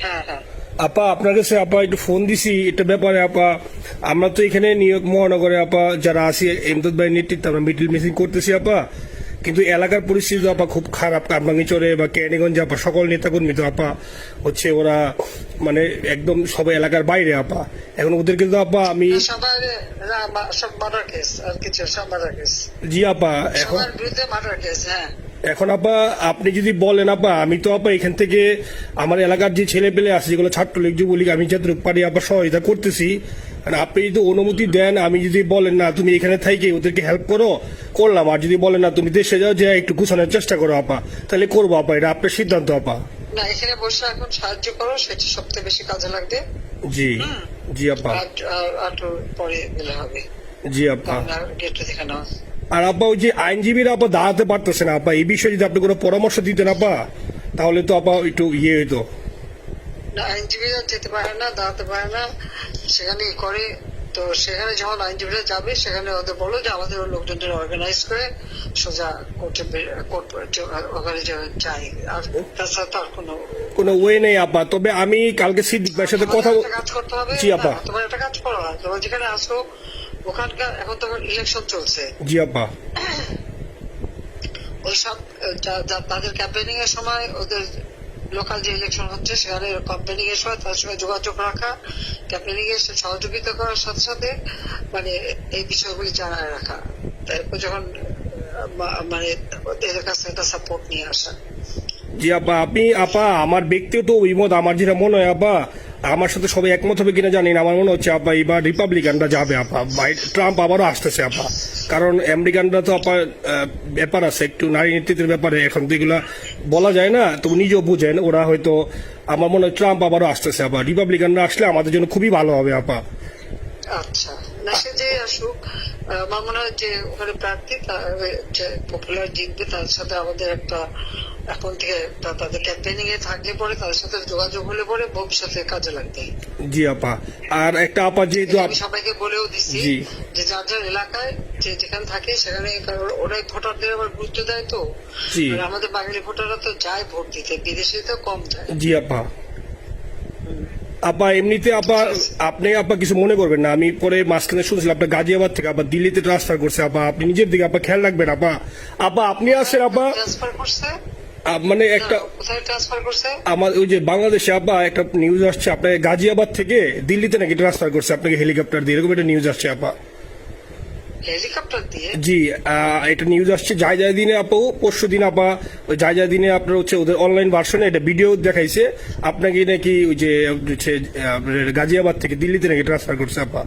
হ্যাঁ হ্যাঁ আপা আপনার কাছে আপা একটু ফোন দিছি এটা ব্যাপারে আপা। আমরা তো এখানে নিউ ইয়র্ক মহানগরে আপা যারা আছি এমদাদ ভাই নেতৃত্বে আমরা মিডিল মিসিং করতেছি আপা, কিন্তু এলাকার পরিস্থিতি তো আপা খুব খারাপ। কামরাঙ্গীচরে বা কেরানীগঞ্জে আপা সকল নেতাকর্মী তো আপা হচ্ছে ওরা মানে একদম সবাই এলাকার বাইরে আপা। এখন ওদেরকে তো আপা আমি সবার সব মার্ডার কেস আর কিছু সব মার্ডার কেস, জি আপা এখন সবার বিরুদ্ধে মার্ডার কেস। হ্যাঁ এখন আপা আপনি যদি বলেন আপা আমি তো আপা এখান থেকে আমার এলাকার যে ছেলে পেলে আছে যেগুলো ছাত্রলীগ যুবলীগ আমি যতটুকু পারি আপা সহায়তা করতেছি। মানে আপনি যদি অনুমতি দেন, আমি যদি বলেন না তুমি এখানে থাইকে ওদেরকে হেল্প করো করলাম, আর যদি বলেন না তুমি দেশে যাও যে একটু গুছানোর চেষ্টা করো আপা, তাহলে করবো আপা, এটা আপনার সিদ্ধান্ত আপা। না, এখানে বসে এখন সাহায্য করো, সেটা সবথেকে বেশি কাজে লাগবে। জি জি আপা। আর পরে গেলে হবে। জি আপা। গেটটা দেখে নাও। আর আপা ওই যে আইনজীবীরা আপা দাঁড়াতে পারতেছে না আপা, এই বিষয়ে যদি আপনি কোনো পরামর্শ দিতেন আপা তাহলে তো আপা একটু ইয়ে হইতো। না, আইনজীবীরা যেতে পারে না, দাঁড়াতে পারে না, সেখানে করে। তো সেখানে যখন আইনজীবীরা যাবে সেখানে ওদের বলো যে আমাদের লোকজনদের অর্গানাইজ করে সোজা কোর্টে ওখানে যাই। আর তাছাড়া তো আর কোনো ওয়ে নেই আপা। তবে আমি কালকে সিদ্দিক ভাইয়ের সাথে কথা কাজ করতে হবে। জি আপা। তোমার একটা কাজ করো, তোমার যেখানে আসো ওখানকার এখন তো ইলেকশন চলছে। জি আপা। ওই সব তাদের ক্যাম্পেনিং এর সময় ওদের লোকাল যে ইলেকশন হচ্ছে সেখানে ক্যাম্পেনিং এর সময় তার সঙ্গে যোগাযোগ রাখা, ক্যাম্পেনিং এর সহযোগিতা করার সাথে সাথে মানে এই বিষয়গুলি জানায় রাখা, তারপর যখন মানে এদের কাছে একটা সাপোর্ট নিয়ে আসা। জি আপা। আপনি আপা আমার ব্যক্তিগত অভিমত আমার যেটা মনে হয় আপা, আমার সাথে সবাই একমত হবে কিনা জানি না, আমার মনে হচ্ছে আপা এবার রিপাবলিকানরা যাবে আপা, ট্রাম্প আবারও আসতেছে আপা। কারণ আমেরিকানরা তো আপা ব্যাপার আছে একটু নারী নেতৃত্বের ব্যাপারে, এখন তো এগুলা বলা যায় না, তো নিজেও বুঝেন ওরা হয়তো, আমার মনে হয় ট্রাম্প আবারও আসতেছে আপা। রিপাবলিকানরা আসলে আমাদের জন্য খুবই ভালো হবে আপা। আচ্ছা, না সে যে আসুক, আমার মনে হয় যে ওখানে প্রার্থী যে পপুলার জিতবে তার সাথে আমাদের একটা এখন থেকে তাদের ক্যাম্পেনিং এ থাকলে পরে তাদের সাথে যোগাযোগ হলে পরে ভবিষ্যতে কাজে লাগবে। জি আপা। আর একটা আপা যেহেতু আমি সবাইকে বলেও দিচ্ছি যে যার যার এলাকায় যে যেখানে থাকে সেখানে, ওরাই ভোটারদের আবার গুরুত্ব দেয়। তো আমাদের বাঙালি ভোটাররা তো যায় ভোট দিতে, বিদেশে তো কম যায়। জি আপা। আপা এমনিতে আপা আপনি আপা কিছু মনে করবেন না, আমি পরে মাঝখানে শুনছিলাম আপনার গাজিয়াবাদ থেকে আবার দিল্লিতে ট্রান্সফার করছে আপা, আপনি নিজের দিকে আপা খেয়াল রাখবেন আপা। আপা আপনি আসেন আপা, ট্রান্সফার করছে মানে একটা কোথায় ট্রান্সফার করছে আমার ওই যে বাংলাদেশে আপা একটা নিউজ আসছে আপনার গাজিয়াবাদ থেকে দিল্লিতে নাকি ট্রান্সফার করছে আপনাকে হেলিকপ্টার দিয়ে, এরকম একটা নিউজ আসছে আপা। হেলিকপ্টার দিয়ে? জি এটা নিউজ আসছে যায় দিনে আপু, পরশু দিন আপা ওই যায় দিনে আপনার হচ্ছে ওদের অনলাইন ভার্সনে এটা ভিডিও দেখাইছে আপনাকে নাকি ওই যে হচ্ছে গাজিয়াবাদ থেকে দিল্লিতে নাকি ট্রান্সফার করছে আপা।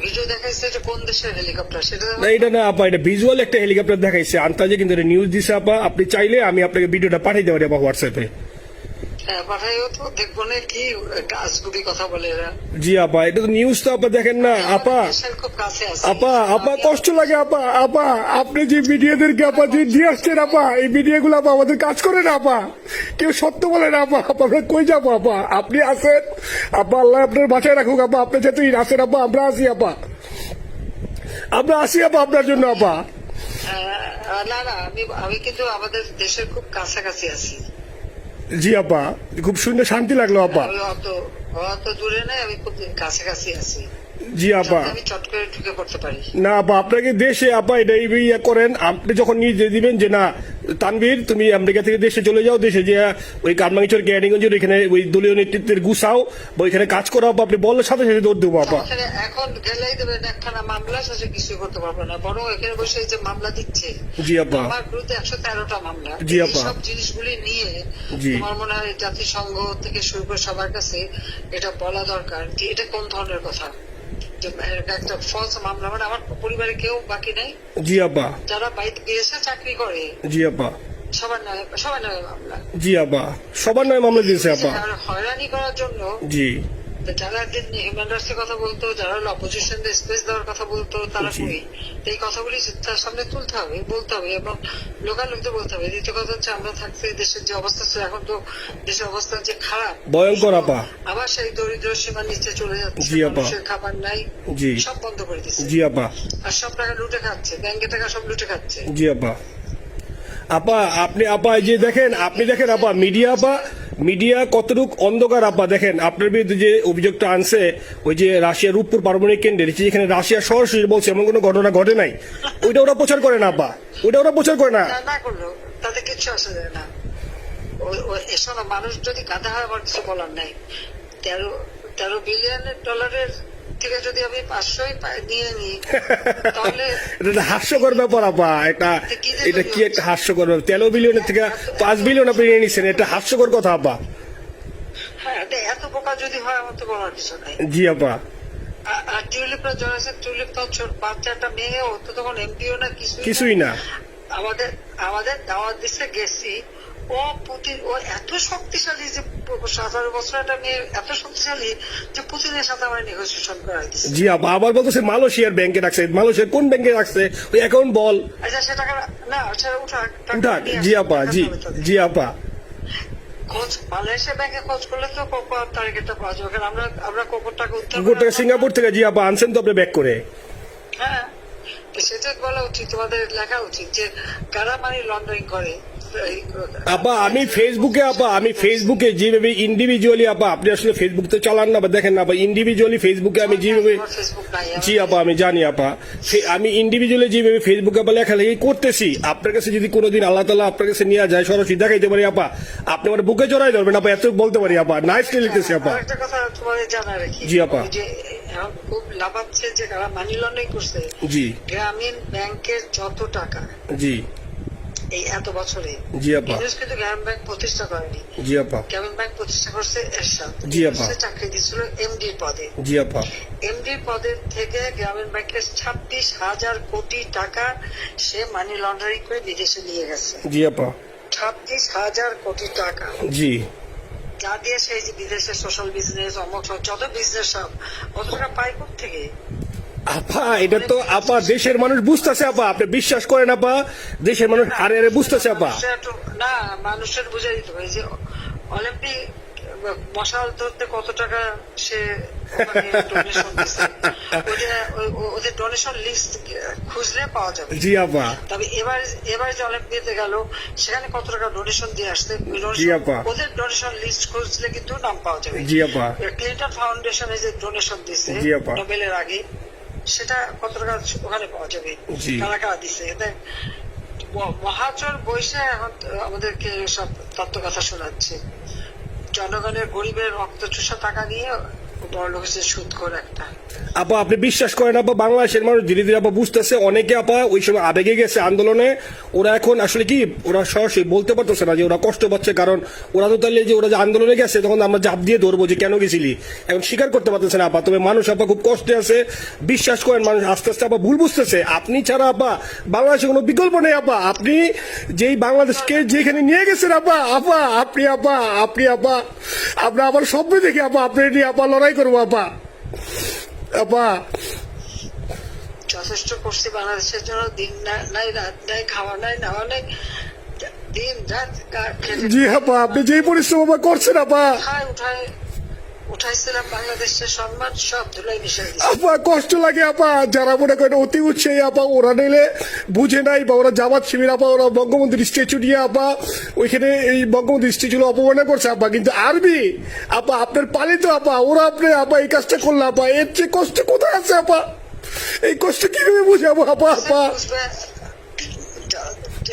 ভিডিও দেখাইছে, এটা কোন দেশের হেলিকপ্টার সেটা? না এটা না আপা, এটা ভিজুয়াল একটা হেলিকপ্টার দেখাইছে আন্তাজে, কিন্তু এটা নিউজ দিছে আপা। আপনি চাইলে আমি আপনাকে ভিডিওটা পাঠিয়ে দেবো আপা হোয়াটসঅ্যাপে। হ্যাঁ পাঠাইও তো, দেখবো না কি আজগুবি কথা বলে এরা। জি আপা, এটা তো নিউজ তো আপা দেখেন না আপা। খুব কাছে আছে আপা আপা কষ্ট লাগে আপা। আপা আপনি যে মিডিয়াদেরকে আপা যে দিয়ে আসছেন আপা, এই মিডিয়াগুলো আপা আমাদের কাজ করে না আপা, কেউ সত্য বলে না আপা। আপা আমরা কই যাবো আপা, আপনি আসেন আপা, আল্লাহ আপনার বাঁচায় রাখুক আপা, আপনি যেহেতু আসেন আপা, আমরা আসি আপা, আমরা আসি আপা আপনার জন্য আপা। না না, আমি কিন্তু আমাদের দেশের খুব কাছাকাছি আছি। জি আপা, খুব শুনে শান্তি লাগলো আপা। অত দূরে নাই, আমি খুব কাছাকাছি আছি। জি আপা। আমি চট করে ঢুকে পড়তে পারি না আপা, আপনাকে দেশে আপা এটা ইয়ে করেন, আপনি যখন নিজে দিবেন যে না তানভীর তুমি আমেরিকা থেকে দেশে চলে যাও, দেশে যে ওই কারমাঙ্গিচর কেরানীগঞ্জের ওইখানে ওই দলীয় নেতৃত্বের গুছাও বা ওইখানে কাজ করো আপা, আপনি বললে সাথে সাথে দৌড় দেবো আপা। এখন গেলেই দেবেন একখানা মামলা, শেষে কিছু করতে পারবো না, বরং এখানে বসে যে মামলা দিচ্ছে। জি আপা। আমার বিরুদ্ধে 113টা মামলা। জি আপা। সব জিনিসগুলি নিয়ে আমার মনে হয় জাতিসংঘ থেকে শুরু করে সবার কাছে এটা বলা দরকার যে এটা কোন ধরনের কথা, একটা ফলস মামলা। মানে আমার পরিবারে কেউ বাকি নেই। জি আপা। যারা বিদেশে চাকরি করে জি আপা সবার নামে মামলা। জি আপা, সবার নয় মামলা দিয়েছে আপা। হয়রানি করার জন্য জি যারা একদিন হিউম্যান রাইটসের কথা বলতো, যারা অপোজিশন স্পেস দেওয়ার কথা বলতো, তারা কই? এই কথাগুলি তার সামনে তুলতে হবে, বলতে হবে এবং লোকালোকদের বলতে হবে। দ্বিতীয় কথা হচ্ছে আমরা থাকতে দেশের যে অবস্থা, এখন তো দেশের অবস্থা যে খারাপ, ভয়ঙ্কর আপা। আবার সেই দরিদ্র সীমার নিচে চলে যাচ্ছে, মানুষের খাবার নাই, সব বন্ধ করে দিচ্ছে। জি আপা। আর সব টাকা লুটে খাচ্ছে, ব্যাংকের টাকা সব লুটে খাচ্ছে। জি আপা। আপা আপনি আপা যে দেখেন, আপনি দেখেন আপা মিডিয়া আপা, মিডিয়া কতটুক অন্ধকার আপা দেখেন, আপনার বিরুদ্ধে যে অভিযোগটা আনছে ওই যে রাশিয়ার রূপপুর পারমাণবিক কেন্দ্রে, যেখানে রাশিয়া সরাসরি বলছে এমন কোনো ঘটনা ঘটে নাই, ওইটা ওরা প্রচার করে না আপা, ওইটা ওরা প্রচার করে না। না করলো তাতে কিচ্ছু আসে যায় না। এসব মানুষ যদি গাধা হয় আমার কিছু বলার নাই। 13 বিলিয়ন ডলারের থেকে যদি আমি 500 নিয়ে নিই তাহলে এটা হাস্যকর ব্যাপার আপা, এটা কি একটা হাস্যকর ব্যাপার। 13 বিলিয়নের থেকে 5 বিলিয়ন আপনি নিয়ে নিচ্ছেন, এটা হাস্যকর কথা আপা। হ্যাঁ, এত বোকা যদি হয় আমার তো বলার কিছু নাই। জি আপা। আর টিউলিপরা জড়াচ্ছে, টিউলিপ তো বাচ্চাটা মেয়ে, ও তো তখন এমপিও না, কিছুই না। আমাদের দাওয়াত দিচ্ছে গেছি, ও পুতিন, ও এত শক্তিশালী যে 17 বছর একটা মেয়ে এত শক্তিশালী যে পুতিনের সাথে আমার নেগোসিয়েশন করাই দিচ্ছে। জি আপা, আবার বলতেছে মালয়েশিয়ার ব্যাংকে রাখছে, মালয়েশিয়ার কোন ব্যাংকে রাখছে ওই অ্যাকাউন্ট বল। আচ্ছা সে টাকা না, সেটা উঠাক। জি আপা, জি আপা। খোঁজ মালয়েশিয়া ব্যাংকে খোঁজ করলে তো কোকোর টার্গেটটা পাওয়া যাবে, কারণ আমরা কোকোর টাকা সিঙ্গাপুর থেকে। জি আপা, আনছেন তো আপনি ব্যাক করে। হ্যাঁ, সেটা বলা উচিত, তোমাদের লেখা উচিত যে কারা মানি লন্ডারিং করে। আপা আমি ফেসবুকে যেভাবে ইন্ডিভিজুয়ালি, আপা আপনি আসলে ফেসবুক তো চালান না বা দেখেন না আপা, ইন্ডিভিজুয়ালি ফেসবুকে আমি যেভাবে, জি আপা আমি জানি আপা, আমি ইন্ডিভিজুয়ালি যেভাবে ফেসবুকে আপা লেখালেখি করতেছি, আপনার কাছে যদি কোনোদিন আল্লাহ তাআলা আপনার কাছে নিয়ে যায়, সরাসরি দেখাইতে পারি আপা, আপনি আমার বুকে জড়াই ধরবেন আপা, এত বলতে পারি আপা। নাইসলি লিখতেছি আপা। একটা কথা তোমাদের জানা রাখি, জি আপা। যে এখন খুব লাভাচ্ছে যে কারা মানি লন্ডারিং করছে। জি। গ্রামীণ ব্যাংকের যত টাকা, জি এই এত বছরে, জি আপা, কিন্তু গ্রামীণ ব্যাংক প্রতিষ্ঠা করেনি। জি আপা। গ্রামীণ ব্যাংক প্রতিষ্ঠা করছে এরশাদ। জি আপা। চাকরি দিচ্ছিল এমডির পদে। জি আপা। এমডির পদের থেকে গ্রামীণ ব্যাংকের 26,000 কোটি টাকা সে মানি লন্ডারিং করে বিদেশে নিয়ে গেছে। জি আপা। 26,000 কোটি টাকা। জি। যা দিয়ে সেই যে বিদেশে সোশ্যাল বিজনেস, অমক যত বিজনেস সব কত টাকা পায় থেকে। আপা এটা তো আপা দেশের মানুষ বুঝতেছে আপা, আপনি বিশ্বাস করেন আপা, দেশের মানুষ আরে আরে বুঝতেছে আপা। না, মানুষের বুঝাই দিতে হবে যে অলিম্পিক মশাল ধরতে কত টাকা সে ডোনেশন দিচ্ছে, ওদের ডোনেশন লিস্ট খুঁজলে পাওয়া যাবে। জি আপা। তবে এবার যে অলিম্পিয়াতে গেল সেখানে কত টাকা ডোনেশন দিয়ে আসছে, জি আপা। ওদের ডোনেশন লিস্ট খুঁজলে কিন্তু নাম পাওয়া যাবে। জি আপা। ক্লিন্টন ফাউন্ডেশনে যে ডোনেশন দিচ্ছে নোবেলের আগে, সেটা কত টাকা ওখানে পাওয়া যাবে, কারা কারা দিচ্ছে। মহাচর বৈশে এখন আমাদেরকে সব তত্ত্ব কথা শোনাচ্ছে, জনগণের গরিবের রক্ত চুষা টাকা নিয়ে বড় লোক হচ্ছে সুদখোর একটা। আপা আপনি বিশ্বাস করেন আপা, বাংলাদেশের মানুষ ধীরে ধীরে আপা বুঝতেছে, অনেকে আপা ওই সময় আবেগে গেছে আন্দোলনে, ওরা এখন আসলে কি ওরা সরাসরি বলতে পারতেছে না যে ওরা কষ্ট পাচ্ছে, কারণ ওরা তো তাহলে যে ওরা যে আন্দোলনে গেছে তখন আমরা জাপ দিয়ে ধরবো যে কেন গেছিলি, এখন স্বীকার করতে পারতেছে না আপা। তবে মানুষ আপা খুব কষ্টে আছে, বিশ্বাস করেন মানুষ আস্তে আস্তে আপা ভুল বুঝতেছে। আপনি ছাড়া আপা বাংলাদেশে কোনো বিকল্প নেই আপা, আপনি যেই বাংলাদেশকে যেখানে নিয়ে গেছেন আপা, আপনি আবার স্বপ্ন দেখি আপা, আপনি নিয়ে আপা লড়াই করবো আপা। আপা যথেষ্ট করছি বাংলাদেশের জন্য, দিন নাই রাত নাই, খাওয়া নাই নাওয়া নাই, দিন রাত। জি আপা, আপনি যেই পরিশ্রম আপা করছেন আপা, উঠাইছিলাম বাংলাদেশের সম্মান সব ধুলাই মিশাই আপা। কষ্ট লাগে আপা, যারা মনে করেন অতি উৎসাহী আপা, ওরা নিলে বুঝে নাই বা ওরা জামাত শিবির আপা, ওরা বঙ্গবন্ধুর স্ট্যাচু নিয়ে আপা ওইখানে এই বঙ্গবন্ধুর স্ট্যাচু অপমাননা করছে আপা, কিন্তু আরবি আপা আপনার পালিত আপা, ওরা আপনি আপা এই কাজটা করলো আপা, এর চেয়ে কষ্ট কোথায় আছে আপা? এই কষ্ট কিভাবে বুঝাবো আপা?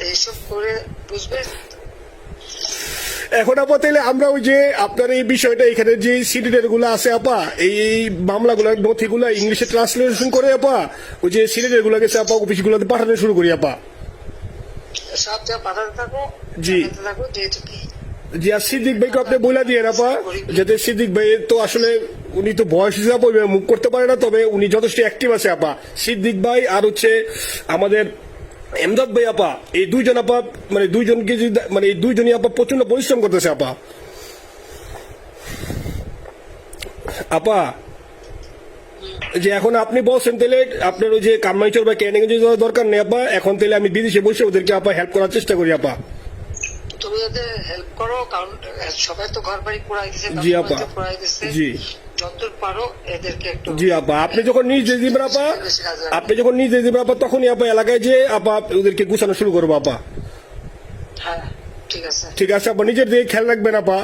এইসব করে বুঝবে। এখন আপা তাইলে আমরা ওই যে আপনার এই বিষয়টা এখানে যে সিডিডের গুলো আছে আপা, এই মামলাগুলোর নথিগুলো ইংলিশে ট্রান্সলেশন করে আপা ওই যে সিডিডের গুলো গেছে আপা অফিস গুলোতে পাঠানো শুরু করি আপা। সব যা পাঠাতে থাকো, জি যেহেতু কি জি। আর সিদ্দিক ভাইকে আপনি বলে দিয়ে আপা, যাতে সিদ্দিক ভাই তো আসলে উনি তো বয়স হিসাবে মুখ করতে পারে না, তবে উনি যথেষ্ট অ্যাক্টিভ আছে আপা। সিদ্দিক ভাই আর হচ্ছে আমাদের এমদাদ ভাই আপা, এই দুইজন আপা মানে দুইজনকে মানে এই দুইজনই আপা প্রচন্ড পরিশ্রম করতেছে আপা। আপা যে এখন আপনি বলছেন তাহলে আপনার ওই যে কামাইচর বা ক্যানিং যাওয়ার দরকার নেই আপা, এখন তাহলে আমি বিদেশে বসে ওদেরকে আপা হেল্প করার চেষ্টা করি আপা। তুমি ওদের হেল্প করো, কারণ সবাই তো ঘর বাড়ি পুরাই দিচ্ছে। জি আপা। জি যতদূর পারো এদেরকে একটু। জি আপা, আপনি যখন নিজে দিবেন আপা, তখনই আপা এলাকায় যে আপা ওদেরকে গুছানো শুরু করবো আপা। হ্যাঁ ঠিক আছে। ঠিক আছে আপা, নিজের দিকে খেয়াল রাখবেন আপা।